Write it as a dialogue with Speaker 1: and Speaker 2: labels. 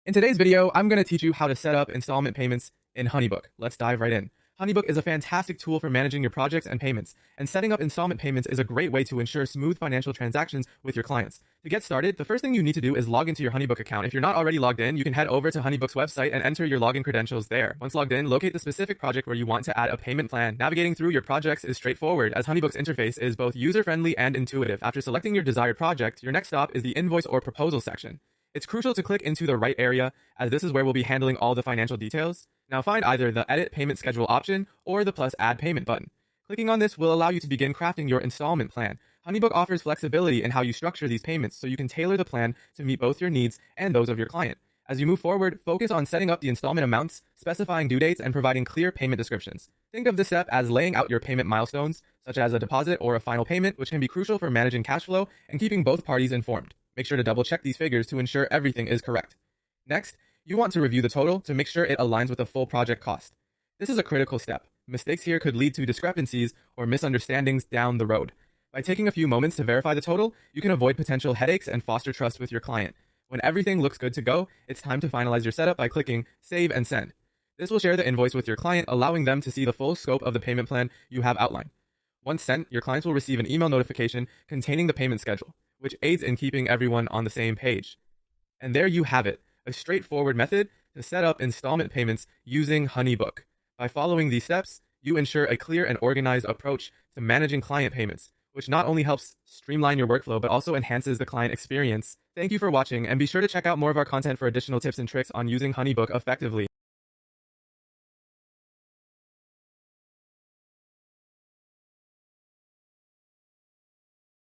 Speaker 1: In today's video, I'm going to teach you how to set up installment payments in HoneyBook. Let's dive right in. HoneyBook is a fantastic tool for managing your projects and payments, and setting up installment payments is a great way to ensure smooth financial transactions with your clients. To get started, the first thing you need to do is log into your HoneyBook account. If you're not already logged in, you can head over to HoneyBook's website and enter your login credentials there. Once logged in, locate the specific project where you want to add a payment plan. Navigating through your projects is straightforward, as HoneyBook's interface is both user-friendly and intuitive. After selecting your desired project, your next stop is the invoice or proposal section. It's crucial to click into the right area, as this is where we'll be handling all the financial details. Now find either the Edit Payment Schedule option or the plus Add Payment button. Clicking on this will allow you to begin crafting your installment plan. HoneyBook offers flexibility in how you structure these payments, so you can tailor the plan to meet both your needs and those of your client. As you move forward, focus on setting up the installment amounts, specifying due dates, and providing clear payment descriptions. Think of this step as laying out your payment milestones, such as a deposit or a final payment, which can be crucial for managing cash flow and keeping both parties informed. Make sure to double check these figures to ensure everything is correct. Next, you want to review the total to make sure it aligns with the full project cost. This is a critical step. Mistakes here could lead to discrepancies or misunderstandings down the road. By taking a few moments to verify the total, you can avoid potential headaches and foster trust with your client. When everything looks good to go, it's time to finalize your setup by clicking Save and Send. This will share the invoice with your client, allowing them to see the full scope of the payment plan you have outlined. Once sent, your clients will receive an email notification containing the payment schedule, which aids in keeping everyone on the same page. And there you have it, a straightforward method to set up installment payments using HoneyBook. By following these steps, you ensure a clear and organized approach to managing client payments, which not only helps streamline your workflow, but also enhances the client experience. Thank you for watching, and be sure to check out more of our content for additional tips and tricks on using HoneyBook effectively.